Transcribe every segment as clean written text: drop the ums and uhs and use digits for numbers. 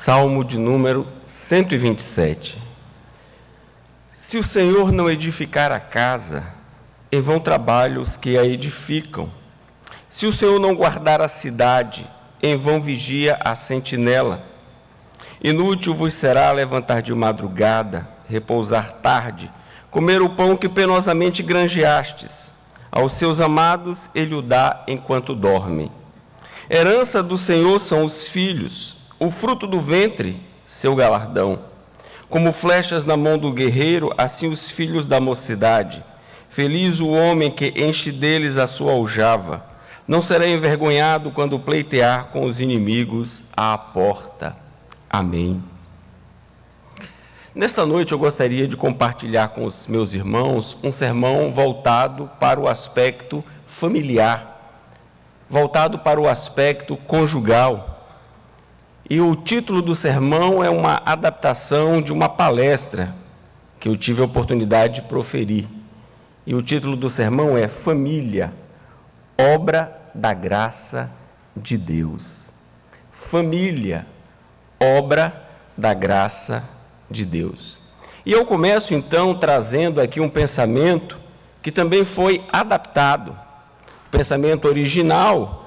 Salmo de número 127. Se o Senhor não edificar a casa, em vão trabalham os que a edificam. Se o Senhor não guardar a cidade, em vão vigia a sentinela. Inútil vos será levantar de madrugada, repousar tarde, comer o pão que penosamente granjeastes. Aos seus amados ele o dá enquanto dormem. Herança do Senhor são os filhos, o fruto do ventre, seu galardão. Como flechas na mão do guerreiro, assim os filhos da mocidade. Feliz o homem que enche deles a sua aljava. Não será envergonhado quando pleitear com os inimigos à porta. Amém. Nesta noite eu gostaria de compartilhar com os meus irmãos um sermão voltado para o aspecto familiar, voltado para o aspecto conjugal. E o título do sermão é uma adaptação de uma palestra que eu tive a oportunidade de proferir. E o título do sermão é Família, obra da graça de Deus. Família, obra da graça de Deus. E eu começo então trazendo aqui um pensamento que também foi adaptado. O pensamento original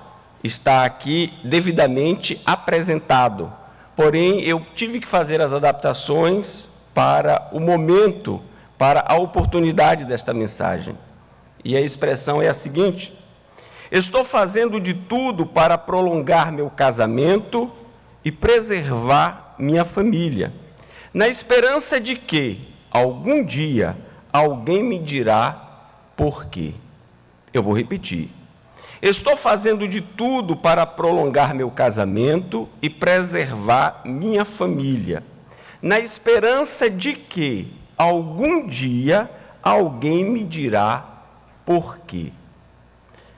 está aqui devidamente apresentado. Porém, eu tive que fazer as adaptações para o momento, para a oportunidade desta mensagem. E a expressão é a seguinte: estou fazendo de tudo para prolongar meu casamento e preservar minha família, na esperança de que, algum dia, alguém me dirá por quê. Eu vou repetir. Estou fazendo de tudo para prolongar meu casamento e preservar minha família, na esperança de que, algum dia, alguém me dirá por quê.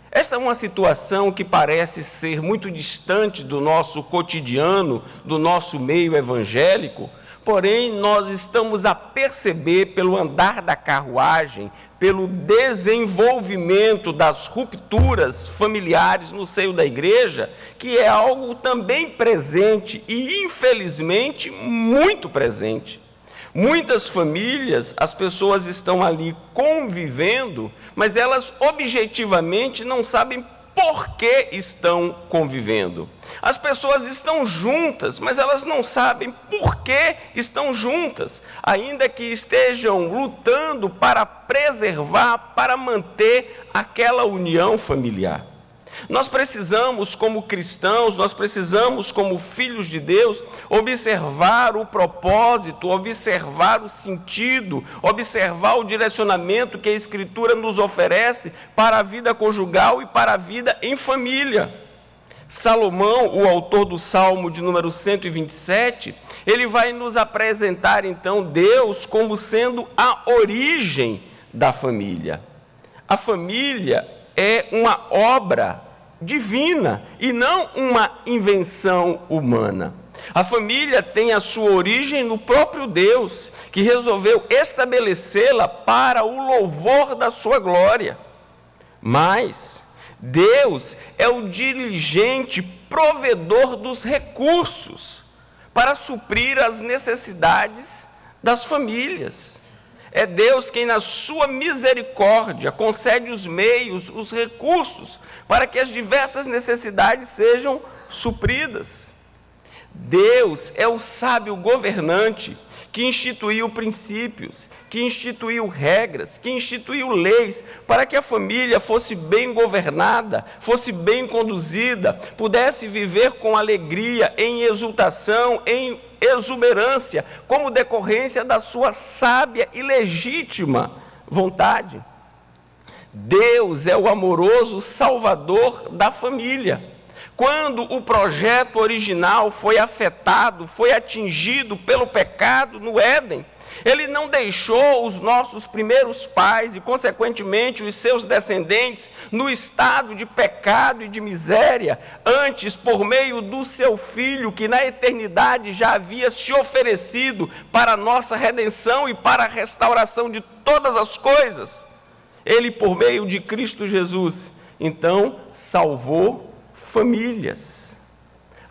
Esta é uma situação que parece ser muito distante do nosso cotidiano, do nosso meio evangélico, porém nós estamos a perceber pelo andar da carruagem, pelo desenvolvimento das rupturas familiares no seio da igreja, que é algo também presente e, infelizmente, muito presente. Muitas famílias, as pessoas estão ali convivendo, mas elas objetivamente não sabem por que estão convivendo. As pessoas estão juntas, mas elas não sabem por que estão juntas, ainda que estejam lutando para preservar, para manter aquela união familiar. Nós precisamos, como cristãos, nós precisamos, como filhos de Deus, observar o propósito, observar o sentido, observar o direcionamento que a Escritura nos oferece para a vida conjugal e para a vida em família. Salomão, o autor do Salmo de número 127, ele vai nos apresentar, então, Deus como sendo a origem da família. A família é uma obra divina e não uma invenção humana. A família tem a sua origem no próprio Deus, que resolveu estabelecê-la para o louvor da sua glória. Mas Deus é o diligente provedor dos recursos para suprir as necessidades das famílias. É Deus quem, na sua misericórdia, concede os meios, os recursos, para que as diversas necessidades sejam supridas. Deus é o sábio governante que instituiu princípios, que instituiu regras, que instituiu leis, para que a família fosse bem governada, fosse bem conduzida, pudesse viver com alegria, em exultação, em exuberância, como decorrência da sua sábia e legítima vontade. Deus é o amoroso salvador da família. Quando o projeto original foi afetado, foi atingido pelo pecado no Éden, Ele não deixou os nossos primeiros pais e, consequentemente, os seus descendentes no estado de pecado e de miséria. Antes, por meio do seu Filho, que na eternidade já havia se oferecido para a nossa redenção e para a restauração de todas as coisas, Ele, por meio de Cristo Jesus, então, salvou famílias.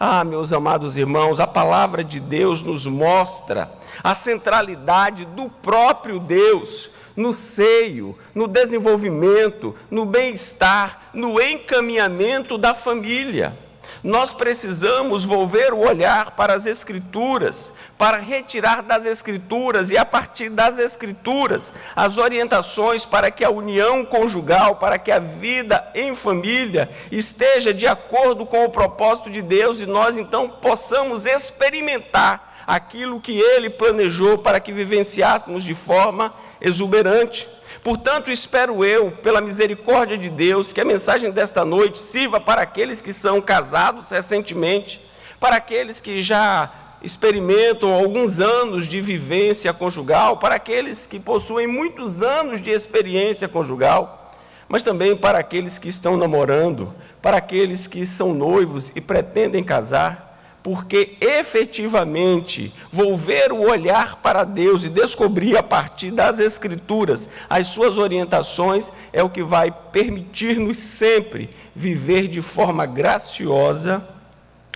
Ah, meus amados irmãos, a palavra de Deus nos mostra a centralidade do próprio Deus no seio, no desenvolvimento, no bem-estar, no encaminhamento da família. Nós precisamos volver o olhar para as Escrituras, para retirar das Escrituras e a partir das Escrituras as orientações para que a união conjugal, para que a vida em família esteja de acordo com o propósito de Deus e nós então possamos experimentar aquilo que Ele planejou para que vivenciássemos de forma exuberante. Portanto, espero eu, pela misericórdia de Deus, que a mensagem desta noite sirva para aqueles que são casados recentemente, para aqueles que já experimentam alguns anos de vivência conjugal, para aqueles que possuem muitos anos de experiência conjugal, mas também para aqueles que estão namorando, para aqueles que são noivos e pretendem casar, porque efetivamente volver o olhar para Deus e descobrir a partir das Escrituras as suas orientações é o que vai permitir-nos sempre viver de forma graciosa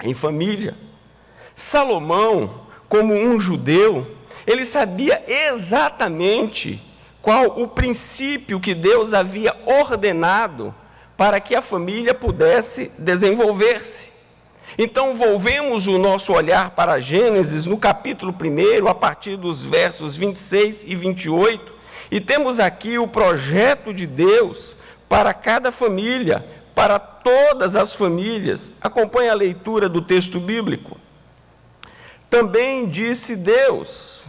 em família. Salomão, como um judeu, ele sabia exatamente qual o princípio que Deus havia ordenado para que a família pudesse desenvolver-se. Então, volvemos o nosso olhar para Gênesis, no capítulo 1, a partir dos versos 26 e 28, e temos aqui o projeto de Deus para cada família, para todas as famílias. Acompanhe a leitura do texto bíblico. Também disse Deus: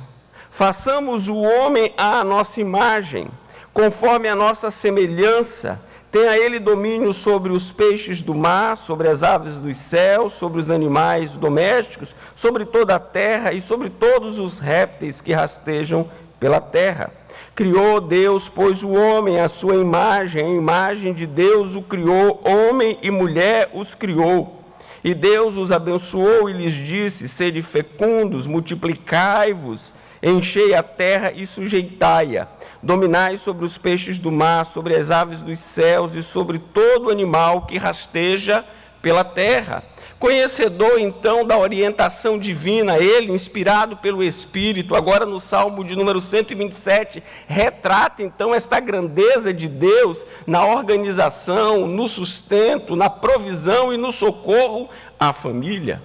façamos o homem à nossa imagem, conforme a nossa semelhança. Tenha ele domínio sobre os peixes do mar, sobre as aves dos céus, sobre os animais domésticos, sobre toda a terra e sobre todos os répteis que rastejam pela terra. Criou Deus, pois, o homem à sua imagem, a imagem de Deus o criou, homem e mulher os criou. E Deus os abençoou e lhes disse: sede fecundos, multiplicai-vos, enchei a terra e sujeitai-a. Dominai sobre os peixes do mar, sobre as aves dos céus e sobre todo animal que rasteja pela terra. Conhecedor, então, da orientação divina, ele, inspirado pelo Espírito, agora no Salmo de número 127, retrata, então, esta grandeza de Deus na organização, no sustento, na provisão e no socorro à família.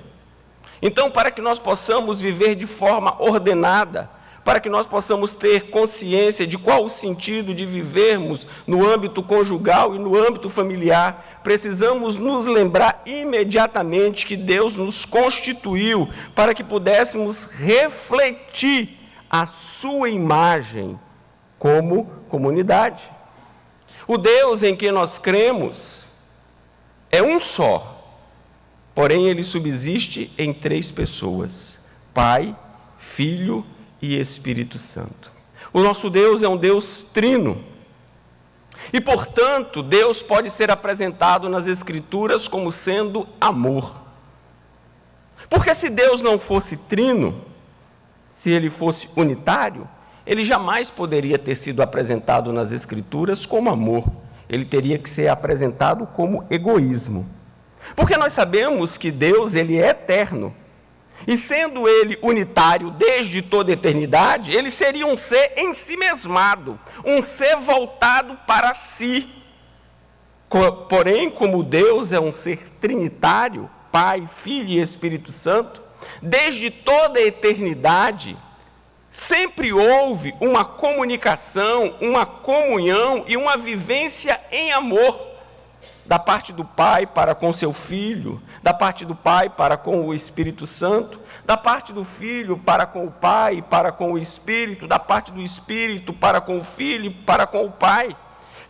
Então, para que nós possamos viver de forma ordenada, para que nós possamos ter consciência de qual o sentido de vivermos no âmbito conjugal e no âmbito familiar, precisamos nos lembrar imediatamente que Deus nos constituiu para que pudéssemos refletir a sua imagem como comunidade. O Deus em que nós cremos é um só, porém ele subsiste em 3 pessoas: Pai, Filho e Espírito Santo. O nosso Deus é um Deus trino. E, portanto, Deus pode ser apresentado nas Escrituras como sendo amor. Porque se Deus não fosse trino, se ele fosse unitário, ele jamais poderia ter sido apresentado nas Escrituras como amor. Ele teria que ser apresentado como egoísmo. Porque nós sabemos que Deus, ele é eterno. E sendo ele unitário desde toda a eternidade, ele seria um ser em si mesmado, um ser voltado para si. Porém, como Deus é um ser trinitário, Pai, Filho e Espírito Santo, desde toda a eternidade, sempre houve uma comunicação, uma comunhão e uma vivência em amor, da parte do Pai para com seu Filho, da parte do Pai para com o Espírito Santo, da parte do Filho para com o Pai, para com o Espírito, da parte do Espírito para com o Filho, para com o Pai.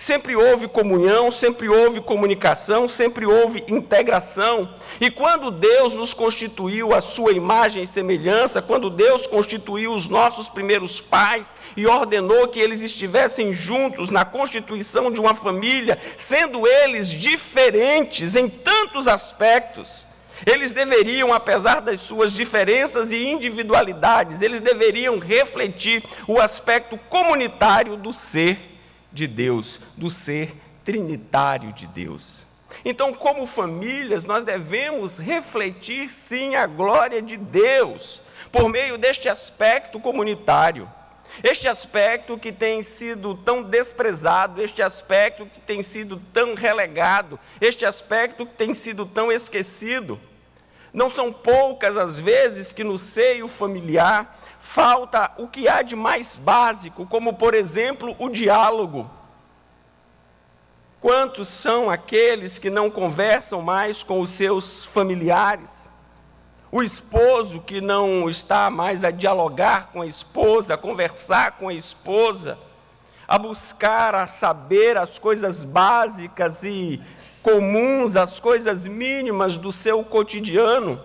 Sempre houve comunhão, sempre houve comunicação, sempre houve integração. E quando Deus nos constituiu a sua imagem e semelhança, quando Deus constituiu os nossos primeiros pais e ordenou que eles estivessem juntos na constituição de uma família, sendo eles diferentes em tantos aspectos, eles deveriam, apesar das suas diferenças e individualidades, eles deveriam refletir o aspecto comunitário do ser de Deus, do ser trinitário de Deus. Então, como famílias, nós devemos refletir, sim, a glória de Deus, por meio deste aspecto comunitário. Este aspecto que tem sido tão desprezado, este aspecto que tem sido tão relegado, este aspecto que tem sido tão esquecido. Não são poucas as vezes que no seio familiar falta o que há de mais básico, como, por exemplo, o diálogo. Quantos são aqueles que não conversam mais com os seus familiares? O esposo que não está mais a dialogar com a esposa, a conversar com a esposa, a buscar, a saber as coisas básicas e comuns, as coisas mínimas do seu cotidiano.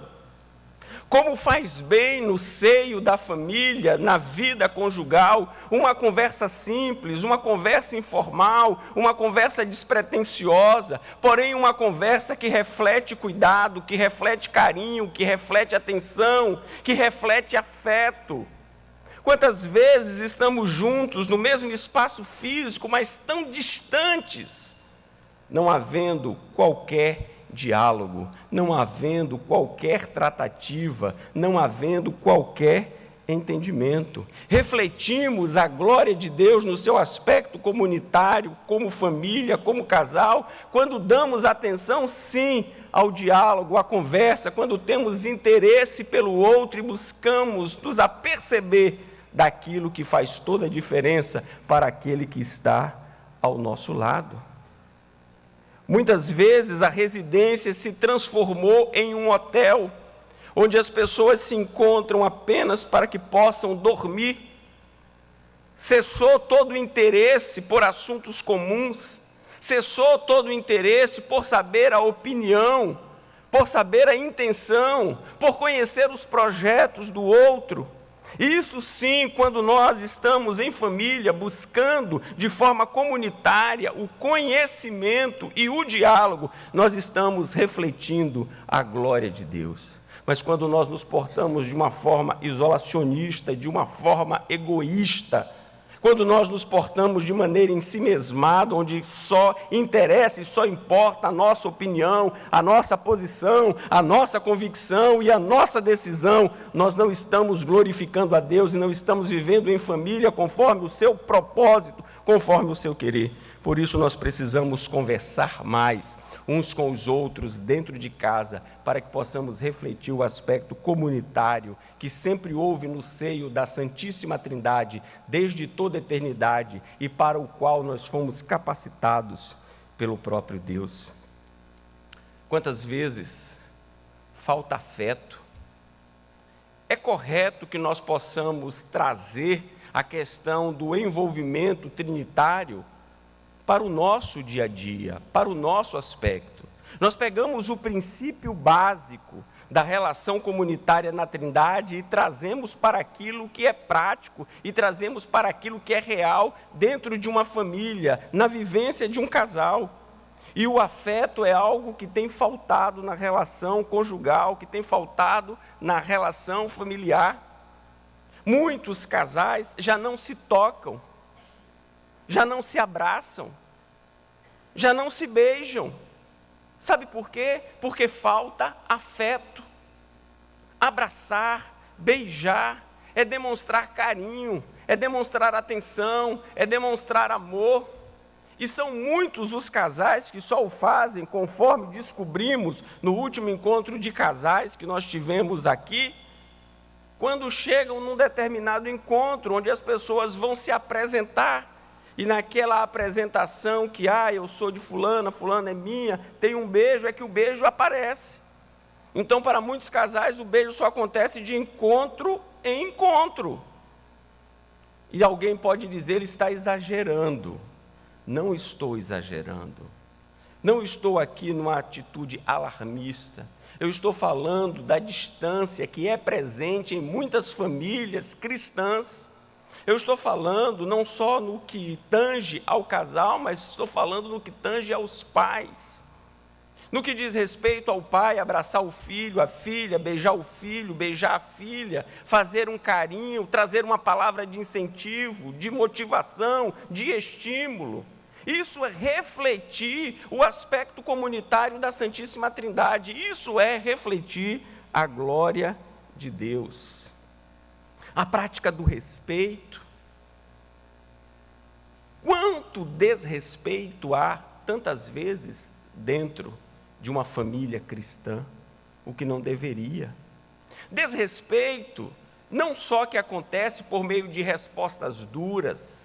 Como faz bem no seio da família, na vida conjugal, uma conversa simples, uma conversa informal, uma conversa despretensiosa, porém uma conversa que reflete cuidado, que reflete carinho, que reflete atenção, que reflete afeto. Quantas vezes estamos juntos no mesmo espaço físico, mas tão distantes, não havendo qualquer diálogo, não havendo qualquer tratativa, não havendo qualquer entendimento. Refletimos a glória de Deus no seu aspecto comunitário, como família, como casal, quando damos atenção, sim, ao diálogo, à conversa, quando temos interesse pelo outro e buscamos nos aperceber daquilo que faz toda a diferença para aquele que está ao nosso lado. Muitas vezes a residência se transformou em um hotel, onde as pessoas se encontram apenas para que possam dormir. Cessou todo o interesse por assuntos comuns, cessou todo o interesse por saber a opinião, por saber a intenção, por conhecer os projetos do outro. Isso sim, quando nós estamos em família, buscando de forma comunitária o conhecimento e o diálogo, nós estamos refletindo a glória de Deus. Mas quando nós nos portamos de uma forma isolacionista, de uma forma egoísta, quando nós nos portamos de maneira ensimesmada, onde só interessa e só importa a nossa opinião, a nossa posição, a nossa convicção e a nossa decisão, nós não estamos glorificando a Deus e não estamos vivendo em família conforme o seu propósito, conforme o seu querer. Por isso nós precisamos conversar mais uns com os outros dentro de casa, para que possamos refletir o aspecto comunitário que sempre houve no seio da Santíssima Trindade, desde toda a eternidade, e para o qual nós fomos capacitados pelo próprio Deus. Quantas vezes falta afeto? É correto que nós possamos trazer a questão do envolvimento trinitário para o nosso dia a dia, para o nosso aspecto. Nós pegamos o princípio básico da relação comunitária na Trindade e trazemos para aquilo que é prático e trazemos para aquilo que é real dentro de uma família, na vivência de um casal. E o afeto é algo que tem faltado na relação conjugal, que tem faltado na relação familiar. Muitos casais já não se tocam, já não se abraçam, já não se beijam. Sabe por quê? Porque falta afeto. Abraçar, beijar, é demonstrar carinho, é demonstrar atenção, é demonstrar amor. E são muitos os casais que só o fazem, conforme descobrimos no último encontro de casais que nós tivemos aqui, quando chegam num determinado encontro, onde as pessoas vão se apresentar, e naquela apresentação que, eu sou de fulana, fulana é minha, tem um beijo, é que o beijo aparece. Então, para muitos casais, o beijo só acontece de encontro em encontro. E alguém pode dizer, ele está exagerando. Não estou exagerando. Não estou aqui numa atitude alarmista. Eu estou falando da distância que é presente em muitas famílias cristãs. Eu estou falando não só no que tange ao casal, mas estou falando no que tange aos pais. No que diz respeito ao pai, abraçar o filho, a filha, beijar o filho, beijar a filha, fazer um carinho, trazer uma palavra de incentivo, de motivação, de estímulo. Isso é refletir o aspecto comunitário da Santíssima Trindade. Isso é refletir a glória de Deus. A prática do respeito. Quanto desrespeito há, tantas vezes, dentro de uma família cristã, o que não deveria. Desrespeito não só que acontece por meio de respostas duras,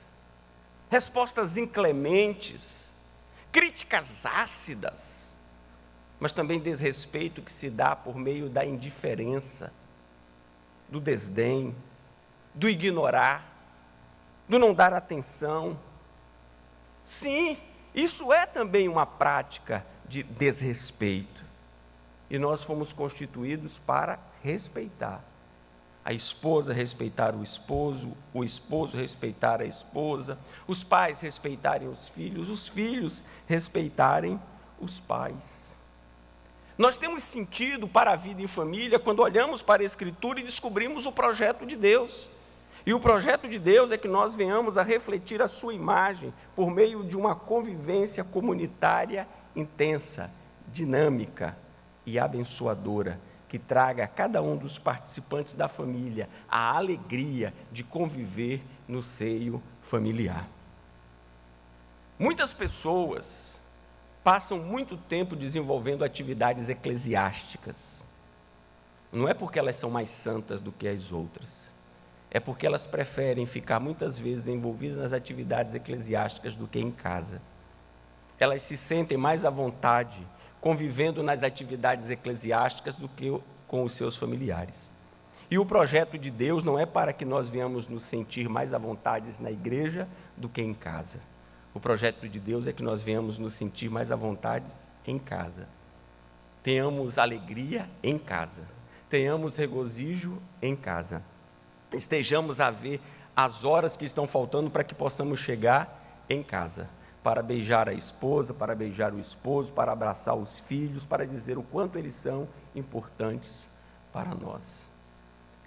respostas inclementes, críticas ácidas, mas também desrespeito que se dá por meio da indiferença, do desdém, do ignorar, do não dar atenção. Sim, isso é também uma prática de desrespeito. E nós fomos constituídos para respeitar. A esposa respeitar o esposo respeitar a esposa, os pais respeitarem os filhos respeitarem os pais. Nós temos sentido para a vida em família quando olhamos para a Escritura e descobrimos o projeto de Deus. E o projeto de Deus é que nós venhamos a refletir a sua imagem por meio de uma convivência comunitária intensa, dinâmica e abençoadora, que traga a cada um dos participantes da família a alegria de conviver no seio familiar. Muitas pessoas passam muito tempo desenvolvendo atividades eclesiásticas. Não é porque elas são mais santas do que as outras, é porque elas preferem ficar muitas vezes envolvidas nas atividades eclesiásticas do que em casa. Elas se sentem mais à vontade convivendo nas atividades eclesiásticas do que com os seus familiares. E o projeto de Deus não é para que nós venhamos nos sentir mais à vontade na igreja do que em casa. O projeto de Deus é que nós venhamos nos sentir mais à vontade em casa. Tenhamos alegria em casa. Tenhamos regozijo em casa. Estejamos a ver as horas que estão faltando para que possamos chegar em casa, para beijar a esposa, para beijar o esposo, para abraçar os filhos, para dizer o quanto eles são importantes para nós.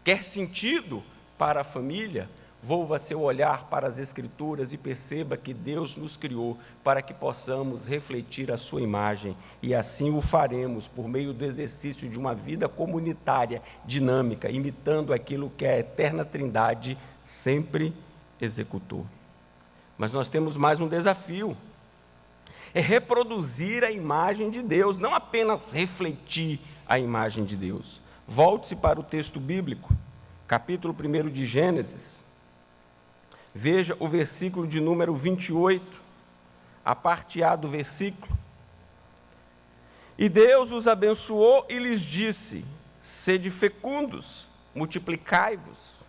Quer sentido para a família? Volva seu olhar para as Escrituras e perceba que Deus nos criou para que possamos refletir a sua imagem, e assim o faremos por meio do exercício de uma vida comunitária, dinâmica, imitando aquilo que a eterna Trindade sempre executou. Mas nós temos mais um desafio, é reproduzir a imagem de Deus, não apenas refletir a imagem de Deus. Volte-se para o texto bíblico, capítulo 1 de Gênesis, veja o versículo de número 28, a parte A do versículo. E Deus os abençoou e lhes disse: sede fecundos, multiplicai-vos.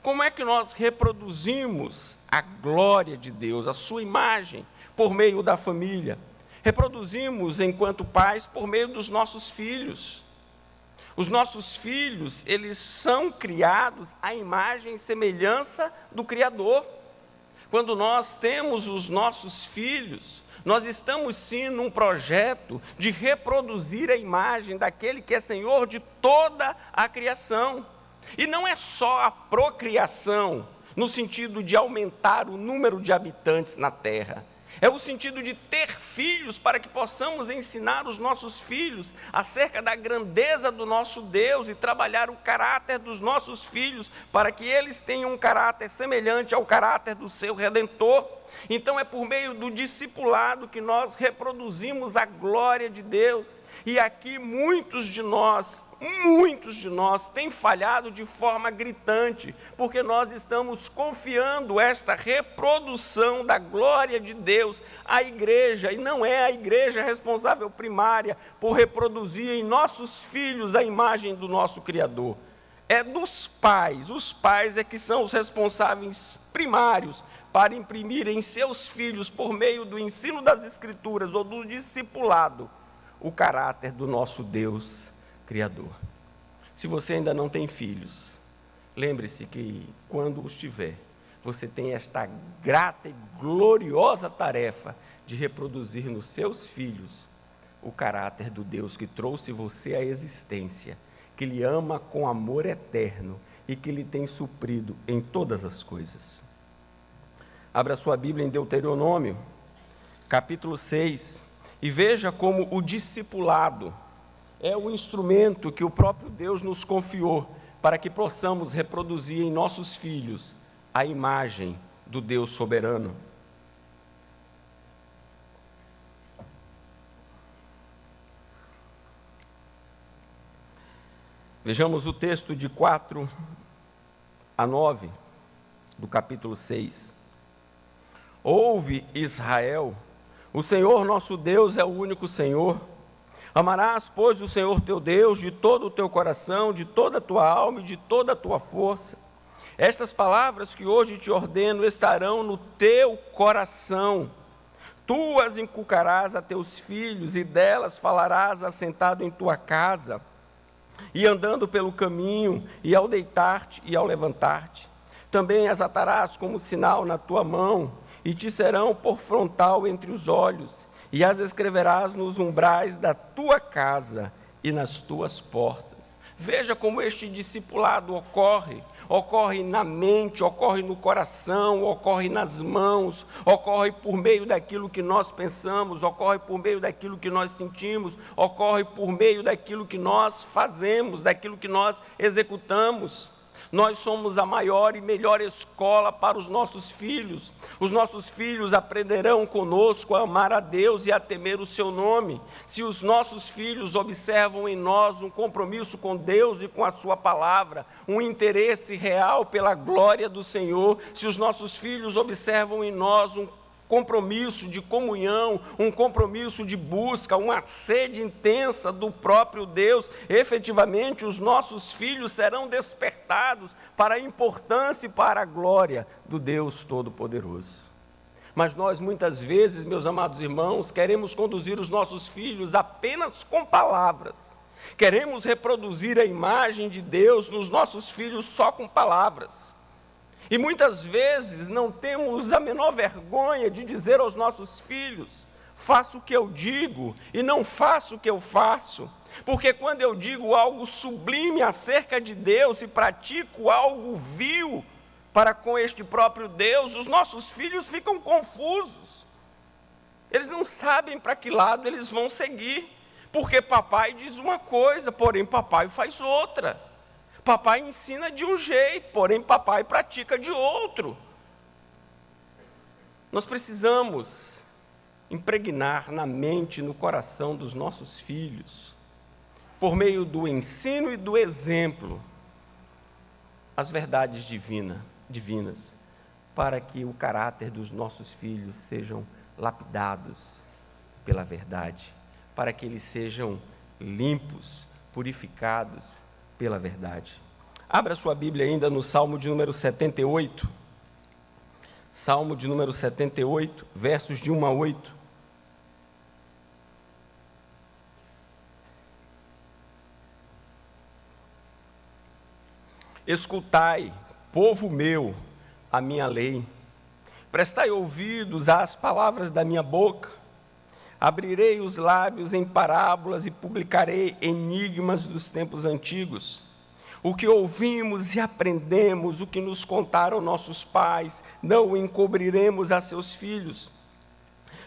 Como é que nós reproduzimos a glória de Deus, a sua imagem, por meio da família? Reproduzimos, enquanto pais, por meio dos nossos filhos. Os nossos filhos, eles são criados à imagem e semelhança do Criador. Quando nós temos os nossos filhos, nós estamos sim num projeto de reproduzir a imagem daquele que é Senhor de toda a criação. E não é só a procriação, no sentido de aumentar o número de habitantes na terra. É o sentido de ter filhos para que possamos ensinar os nossos filhos acerca da grandeza do nosso Deus e trabalhar o caráter dos nossos filhos para que eles tenham um caráter semelhante ao caráter do seu Redentor. Então é por meio do discipulado que nós reproduzimos a glória de Deus. E aqui muitos de nós têm falhado de forma gritante, porque nós estamos confiando esta reprodução da glória de Deus à igreja, e não é a igreja responsável primária por reproduzir em nossos filhos a imagem do nosso Criador. É dos pais, os pais é que são os responsáveis primários para imprimir em seus filhos, por meio do ensino das Escrituras ou do discipulado, o caráter do nosso Deus Criador. Se você ainda não tem filhos, lembre-se que quando os tiver, você tem esta grata e gloriosa tarefa de reproduzir nos seus filhos o caráter do Deus que trouxe você à existência, que lhe ama com amor eterno e que lhe tem suprido em todas as coisas. Abra sua Bíblia em Deuteronômio, capítulo 6, e veja como o discipulado é o instrumento que o próprio Deus nos confiou para que possamos reproduzir em nossos filhos a imagem do Deus soberano. Vejamos o texto de 4 a 9 do capítulo 6. Ouve, Israel, o Senhor nosso Deus é o único Senhor. Amarás, pois, o Senhor teu Deus de todo o teu coração, de toda a tua alma e de toda a tua força. Estas palavras que hoje te ordeno estarão no teu coração. Tu as inculcarás a teus filhos e delas falarás assentado em tua casa, e andando pelo caminho, e ao deitar-te e ao levantar-te. Também as atarás como sinal na tua mão, e te serão por frontal entre os olhos, e as escreverás nos umbrais da tua casa e nas tuas portas. Veja como este discipulado ocorre na mente, ocorre no coração, ocorre nas mãos, ocorre por meio daquilo que nós pensamos, ocorre por meio daquilo que nós sentimos, ocorre por meio daquilo que nós fazemos, daquilo que nós executamos. Nós somos a maior e melhor escola para os nossos filhos. Os nossos filhos aprenderão conosco a amar a Deus e a temer o seu nome. Se os nossos filhos observam em nós um compromisso com Deus e com a sua palavra, um interesse real pela glória do Senhor, se os nossos filhos observam em nós um compromisso de comunhão, um compromisso de busca, uma sede intensa do próprio Deus, efetivamente os nossos filhos serão despertados para a importância e para a glória do Deus Todo-Poderoso. Mas nós muitas vezes, meus amados irmãos, queremos conduzir os nossos filhos apenas com palavras. Queremos reproduzir a imagem de Deus nos nossos filhos só com palavras. E muitas vezes não temos a menor vergonha de dizer aos nossos filhos: faço o que eu digo e não faço o que eu faço. Porque quando eu digo algo sublime acerca de Deus e pratico algo vil para com este próprio Deus, os nossos filhos ficam confusos. Eles não sabem para que lado eles vão seguir. Porque papai diz uma coisa, porém papai faz outra. Papai ensina de um jeito, porém papai pratica de outro. Nós precisamos impregnar na mente e no coração dos nossos filhos, por meio do ensino e do exemplo, as verdades divinas, para que o caráter dos nossos filhos sejam lapidados pela verdade, para que eles sejam limpos, purificados pela verdade. Abra sua Bíblia ainda no Salmo de número 78. Salmo de número 78, versos de 1 a 8. Escutai, povo meu, a minha lei. Prestai ouvidos às palavras da minha boca. Abrirei os lábios em parábolas e publicarei enigmas dos tempos antigos. O que ouvimos e aprendemos, o que nos contaram nossos pais, não o encobriremos a seus filhos.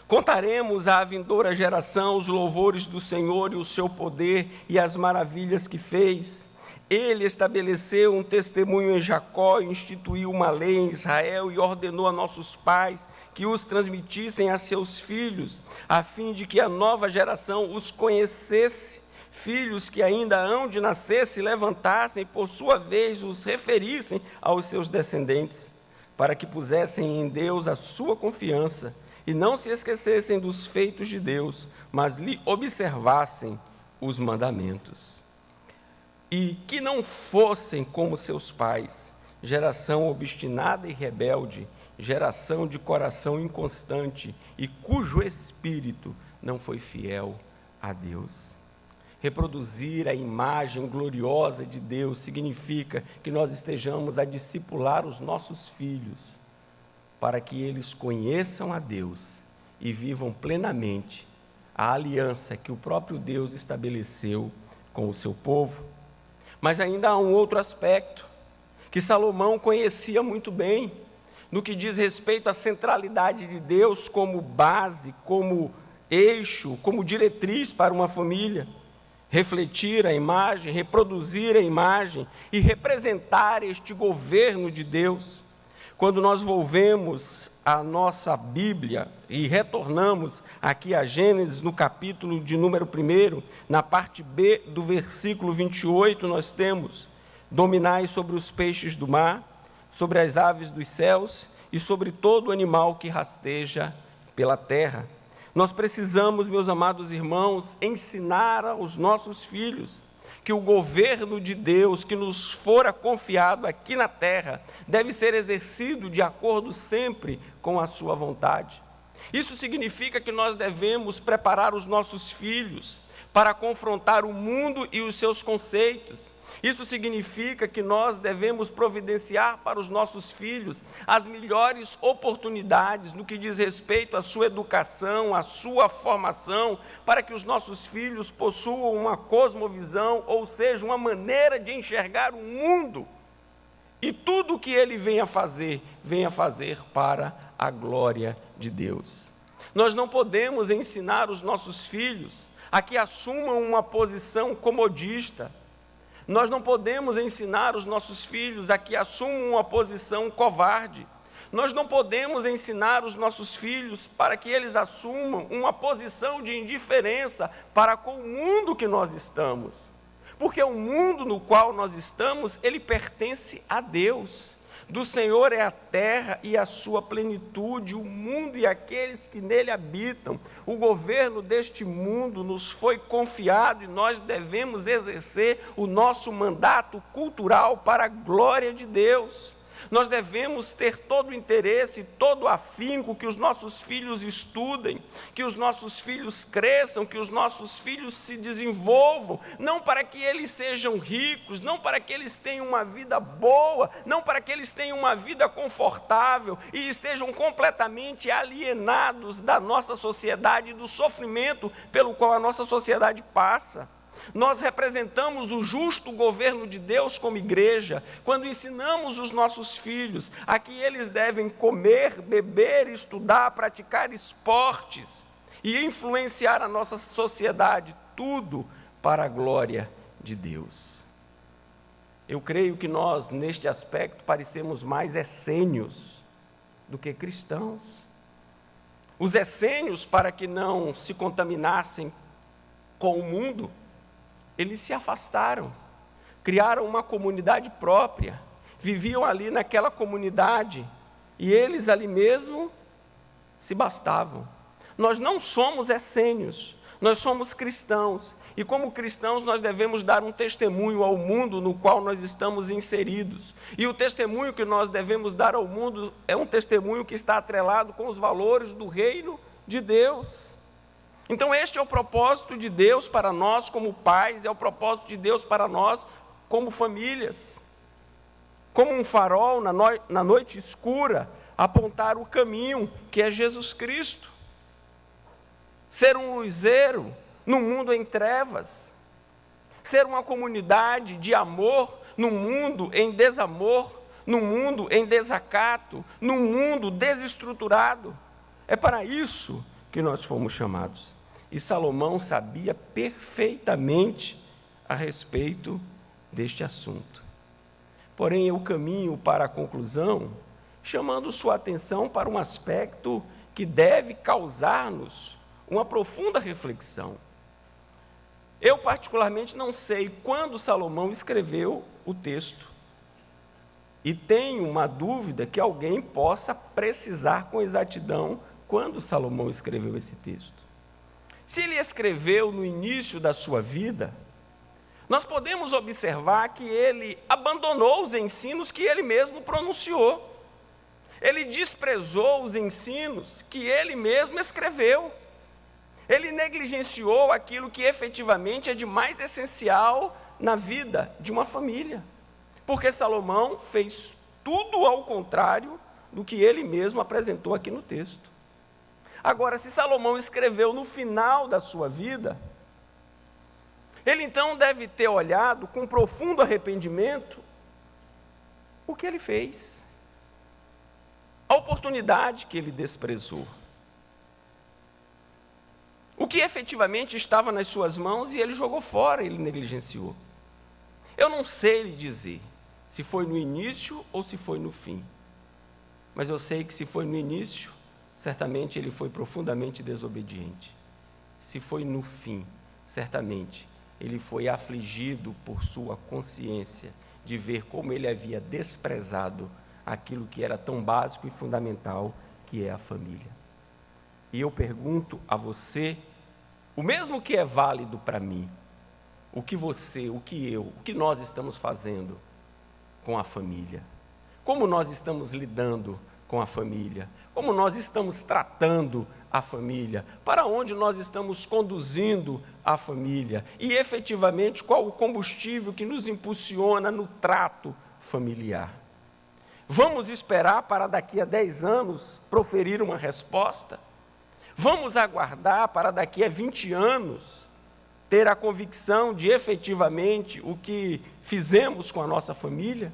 Contaremos à vindoura geração os louvores do Senhor e o seu poder e as maravilhas que fez. Ele estabeleceu um testemunho em Jacó, instituiu uma lei em Israel e ordenou a nossos pais que os transmitissem a seus filhos, a fim de que a nova geração os conhecesse. Filhos que ainda hão de nascer se levantassem, por sua vez os referissem aos seus descendentes, para que pusessem em Deus a sua confiança e não se esquecessem dos feitos de Deus, mas lhe observassem os mandamentos. E que não fossem como seus pais, geração obstinada e rebelde, geração de coração inconstante e cujo espírito não foi fiel a Deus. Reproduzir a imagem gloriosa de Deus significa que nós estejamos a discipular os nossos filhos para que eles conheçam a Deus e vivam plenamente a aliança que o próprio Deus estabeleceu com o seu povo. Mas ainda há um outro aspecto que Salomão conhecia muito bem. no que diz respeito à centralidade de Deus como base, como eixo, como diretriz para uma família. Refletir a imagem, reproduzir a imagem e representar este governo de Deus. Quando nós volvemos a nossa Bíblia e retornamos aqui a Gênesis, no capítulo de número 1, na parte B do versículo 28, nós temos: dominai sobre os peixes do mar, sobre as aves dos céus e sobre todo animal que rasteja pela terra. Nós precisamos, meus amados irmãos, ensinar aos nossos filhos que o governo de Deus que nos fora confiado aqui na terra deve ser exercido de acordo sempre com a sua vontade. Isso significa que nós devemos preparar os nossos filhos para confrontar o mundo e os seus conceitos. Isso significa que nós devemos providenciar para os nossos filhos as melhores oportunidades no que diz respeito à sua educação, à sua formação, para que os nossos filhos possuam uma cosmovisão, ou seja, uma maneira de enxergar o mundo. E tudo o que ele venha fazer para a glória de Deus. Nós não podemos ensinar os nossos filhos a que assumam uma posição comodista. Nós não podemos ensinar os nossos filhos a que assumam uma posição covarde. Nós não podemos ensinar os nossos filhos para que eles assumam uma posição de indiferença para com o mundo que nós estamos. Porque o mundo no qual nós estamos, ele pertence a Deus. Do Senhor é a terra e a sua plenitude, o mundo e aqueles que nele habitam. O governo deste mundo nos foi confiado e nós devemos exercer o nosso mandato cultural para a glória de Deus. Nós devemos ter todo o interesse, todo o afinco que os nossos filhos estudem, que os nossos filhos cresçam, que os nossos filhos se desenvolvam, não para que eles sejam ricos, não para que eles tenham uma vida boa, não para que eles tenham uma vida confortável e estejam completamente alienados da nossa sociedade e do sofrimento pelo qual a nossa sociedade passa. Nós representamos o justo governo de Deus como igreja, quando ensinamos os nossos filhos a que eles devem comer, beber, estudar, praticar esportes e influenciar a nossa sociedade, tudo para a glória de Deus. Eu creio que nós, neste aspecto, parecemos mais essênios do que cristãos. Os essênios, para que não se contaminassem com o mundo, eles se afastaram, criaram uma comunidade própria, viviam ali naquela comunidade, e eles ali mesmo se bastavam. Nós não somos essênios, nós somos cristãos, e como cristãos nós devemos dar um testemunho ao mundo no qual nós estamos inseridos, e o testemunho que nós devemos dar ao mundo é um testemunho que está atrelado com os valores do reino de Deus. Então este é o propósito de Deus para nós como pais, é o propósito de Deus para nós como famílias. Como um farol na noite escura, apontar o caminho que é Jesus Cristo. Ser um luzeiro no mundo em trevas. Ser uma comunidade de amor num mundo em desamor, num mundo em desacato, num mundo desestruturado. É para isso que nós fomos chamados. E Salomão sabia perfeitamente a respeito deste assunto. Porém, eu caminho para a conclusão, chamando sua atenção para um aspecto que deve causar-nos uma profunda reflexão. Eu, particularmente, não sei quando Salomão escreveu o texto. E tenho uma dúvida que alguém possa precisar com exatidão quando Salomão escreveu esse texto. Se ele escreveu no início da sua vida, nós podemos observar que ele abandonou os ensinos que ele mesmo pronunciou. Ele desprezou os ensinos que ele mesmo escreveu. Ele negligenciou aquilo que efetivamente é de mais essencial na vida de uma família. Porque Salomão fez tudo ao contrário do que ele mesmo apresentou aqui no texto. Agora, se Salomão escreveu no final da sua vida, ele então deve ter olhado com profundo arrependimento o que ele fez. a oportunidade que ele desprezou. O que efetivamente estava nas suas mãos e ele jogou fora, ele negligenciou. Eu não sei lhe dizer se foi no início ou se foi no fim, mas eu sei que se foi no início, certamente ele foi profundamente desobediente. Se foi no fim, certamente ele foi afligido por sua consciência de ver como ele havia desprezado aquilo que era tão básico e fundamental, que é a família. E eu pergunto a você, o mesmo que é válido para mim, o que você, o que eu, o que nós estamos fazendo com a família? Como nós estamos lidando com a família? Como nós estamos tratando a família? Para onde nós estamos conduzindo a família? E efetivamente qual o combustível que nos impulsiona no trato familiar? Vamos esperar para daqui a 10 anos proferir uma resposta? Vamos aguardar para daqui a 20 anos ter a convicção de efetivamente o que fizemos com a nossa família?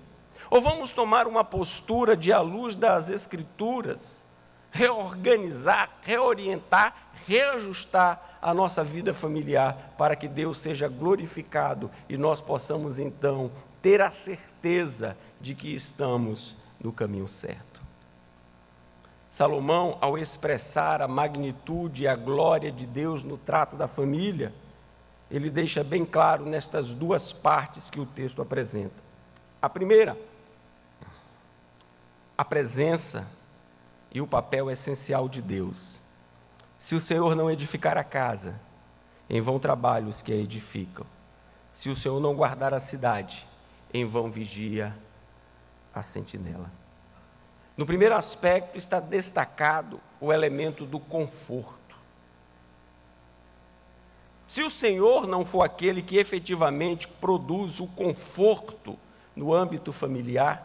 Ou vamos tomar uma postura de, à luz das Escrituras, reorganizar, reorientar, reajustar a nossa vida familiar para que Deus seja glorificado e nós possamos então ter a certeza de que estamos no caminho certo? Salomão, ao expressar a magnitude e a glória de Deus no trato da família, ele deixa bem claro nestas duas partes que o texto apresenta. A primeira, a presença e o papel essencial de Deus. Se o Senhor não edificar a casa, em vão trabalham os que a edificam. Se o Senhor não guardar a cidade, em vão vigia a sentinela. No primeiro aspecto está destacado o elemento do conforto. Se o Senhor não for aquele que efetivamente produz o conforto no âmbito familiar,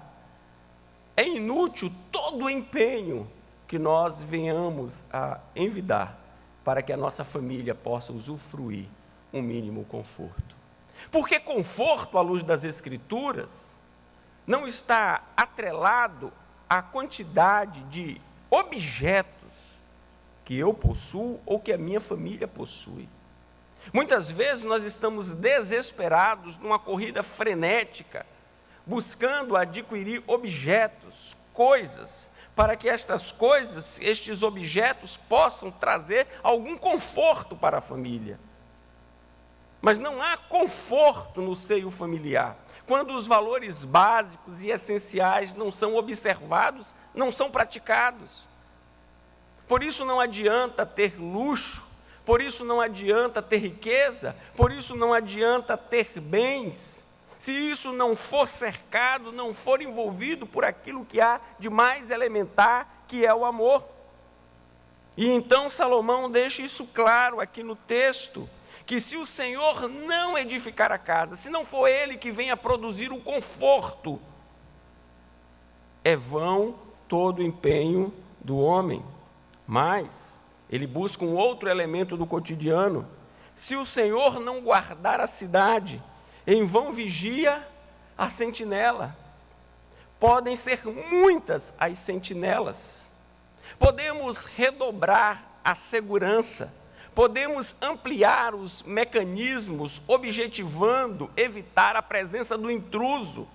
é inútil todo o empenho que nós venhamos a envidar para que a nossa família possa usufruir um mínimo conforto. Porque conforto, à luz das Escrituras, não está atrelado à quantidade de objetos que eu possuo ou que a minha família possui. Muitas vezes nós estamos desesperados numa corrida frenética, buscando adquirir objetos, coisas, para que estas coisas, estes objetos possam trazer algum conforto para a família. Mas não há conforto no seio familiar quando os valores básicos e essenciais não são observados, não são praticados. Por isso não adianta ter luxo, por isso não adianta ter riqueza, por isso não adianta ter bens, se isso não for cercado, não for envolvido por aquilo que há de mais elementar, que é o amor. E então Salomão deixa isso claro aqui no texto, que se o Senhor não edificar a casa, se não for Ele que venha produzir o conforto, é vão todo o empenho do homem. Mas ele busca um outro elemento do cotidiano. Se o Senhor não guardar a cidade, em vão vigia a sentinela. Podem ser muitas as sentinelas. Podemos redobrar a segurança. Podemos ampliar os mecanismos, objetivando evitar a presença do intruso.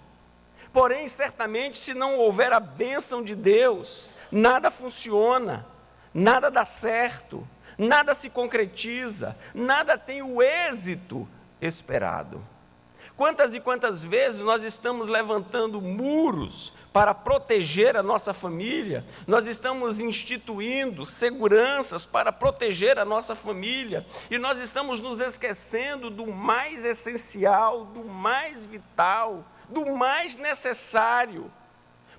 Porém, certamente, se não houver a bênção de Deus, nada funciona, nada dá certo, nada se concretiza, nada tem o êxito esperado. Quantas e quantas vezes nós estamos levantando muros para proteger a nossa família, nós estamos instituindo seguranças para proteger a nossa família, e nós estamos nos esquecendo do mais essencial, do mais vital, do mais necessário.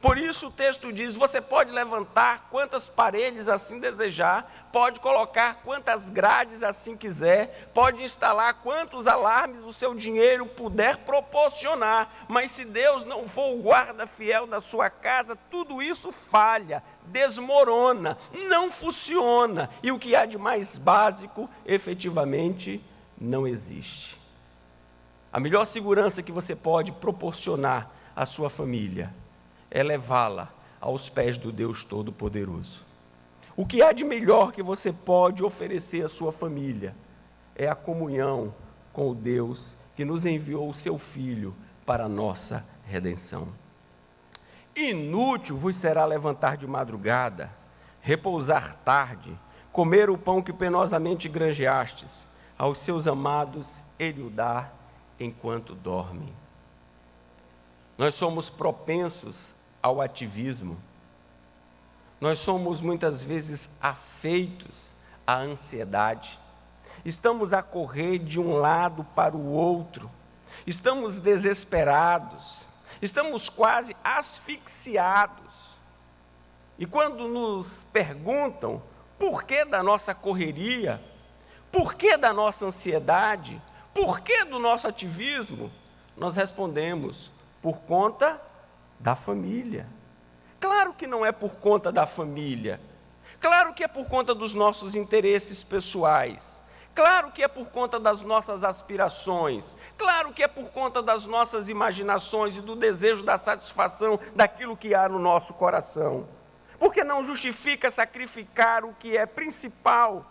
Por isso o texto diz, você pode levantar quantas paredes assim desejar, pode colocar quantas grades assim quiser, pode instalar quantos alarmes o seu dinheiro puder proporcionar, mas se Deus não for o guarda fiel da sua casa, tudo isso falha, desmorona, não funciona, e o que há de mais básico, efetivamente, não existe. A melhor segurança que você pode proporcionar à sua família é levá-la aos pés do Deus Todo-Poderoso. O que há de melhor que você pode oferecer à sua família é a comunhão com o Deus que nos enviou o seu Filho para a nossa redenção. Inútil vos será levantar de madrugada, repousar tarde, comer o pão que penosamente granjeastes, aos seus amados ele o dá enquanto dormem. Nós somos propensos ao ativismo. Nós somos muitas vezes afeitos à ansiedade. Estamos a correr de um lado para o outro. Estamos desesperados. Estamos quase asfixiados. E quando nos perguntam por que da nossa correria, por que da nossa ansiedade, por que do nosso ativismo, nós respondemos: por conta da família. Claro que não é por conta da família. Claro que é por conta dos nossos interesses pessoais. Claro que é por conta das nossas aspirações. Claro que é por conta das nossas imaginações e do desejo da satisfação daquilo que há no nosso coração. Porque não justifica sacrificar o que é principal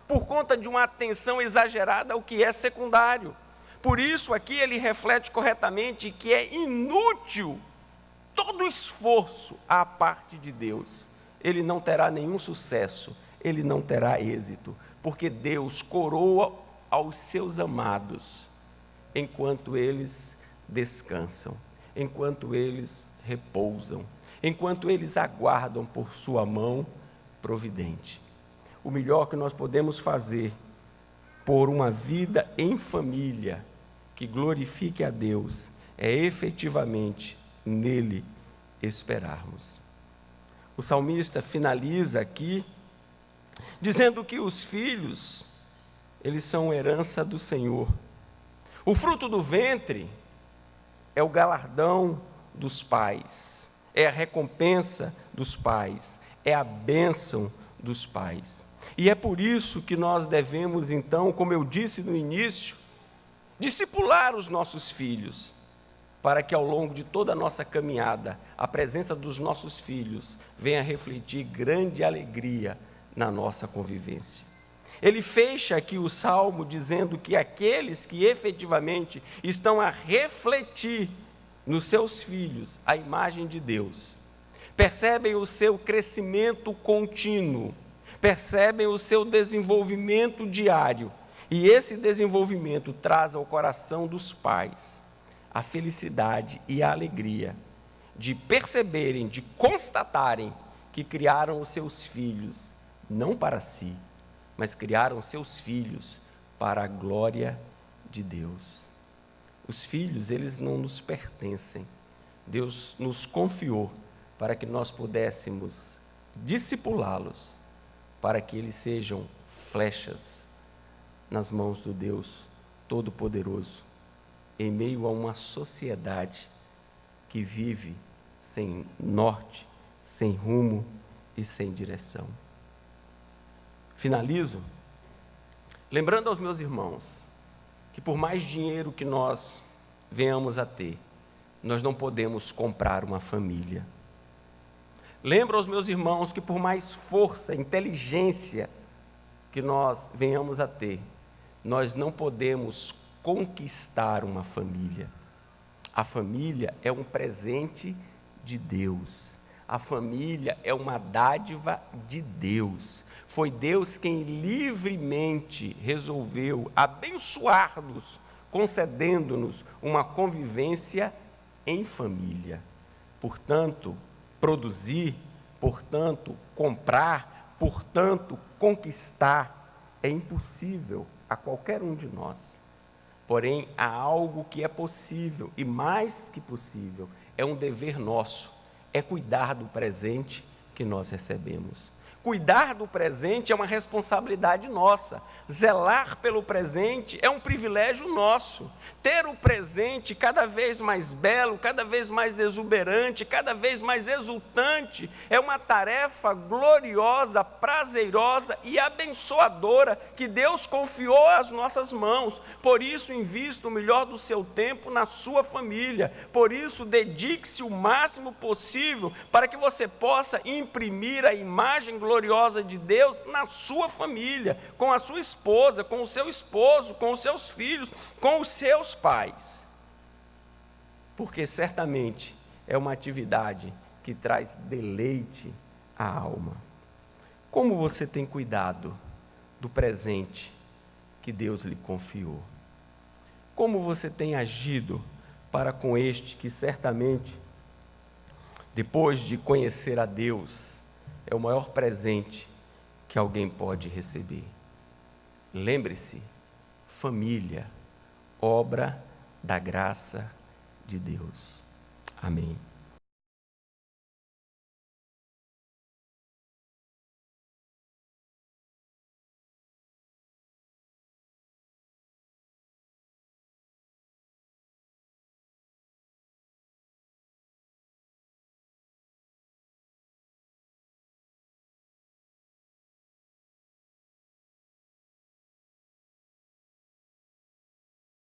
por conta de uma atenção exagerada ao que é secundário. Por isso, aqui ele reflete corretamente que é inútil todo esforço à parte de Deus. Ele não terá nenhum sucesso, ele não terá êxito, porque Deus coroa aos seus amados enquanto eles descansam, enquanto eles repousam, enquanto eles aguardam por sua mão providente. O melhor que nós podemos fazer por uma vida em família que glorifique a Deus é efetivamente nele esperarmos. O salmista finaliza aqui dizendo que os filhos, eles são herança do Senhor. O fruto do ventre é o galardão dos pais, é a recompensa dos pais, é a bênção dos pais. E é por isso que nós devemos, então, como eu disse no início, discipular os nossos filhos, para que ao longo de toda a nossa caminhada, a presença dos nossos filhos venha refletir grande alegria na nossa convivência. Ele fecha aqui o salmo dizendo que aqueles que efetivamente estão a refletir nos seus filhos a imagem de Deus, percebem o seu crescimento contínuo, percebem o seu desenvolvimento diário, e esse desenvolvimento traz ao coração dos pais a felicidade e a alegria de perceberem, de constatarem que criaram os seus filhos, não para si, mas criaram seus filhos para a glória de Deus. Os filhos, eles não nos pertencem. Deus nos confiou para que nós pudéssemos discipulá-los, para que eles sejam flechas nas mãos do Deus Todo-Poderoso, em meio a uma sociedade que vive sem norte, sem rumo e sem direção. Finalizo lembrando aos meus irmãos que por mais dinheiro que nós venhamos a ter, nós não podemos comprar uma família. Lembro aos meus irmãos que por mais força, inteligência que nós venhamos a ter, nós não podemos conquistar uma família. A família é um presente de Deus. A família é uma dádiva de Deus. Foi Deus quem livremente resolveu abençoar-nos, concedendo-nos uma convivência em família. Portanto, produzir, portanto, comprar, portanto, conquistar é impossível a qualquer um de nós. Porém, há algo que é possível, e mais que possível, é um dever nosso, é cuidar do presente que nós recebemos. Cuidar do presente é uma responsabilidade nossa. Zelar pelo presente é um privilégio nosso. Ter o presente cada vez mais belo, cada vez mais exuberante, cada vez mais exultante, é uma tarefa gloriosa, prazerosa e abençoadora que Deus confiou às nossas mãos. Por isso, invista o melhor do seu tempo na sua família. Por isso, dedique-se o máximo possível para que você possa imprimir a imagem gloriosa de Deus na sua família, com a sua esposa, com o seu esposo, com os seus filhos, com os seus pais. Porque certamente é uma atividade que traz deleite à alma. Como você tem cuidado do presente que Deus lhe confiou? Como você tem agido para com este que certamente, depois de conhecer a Deus, é o maior presente que alguém pode receber? Lembre-se, família, obra da graça de Deus. Amém.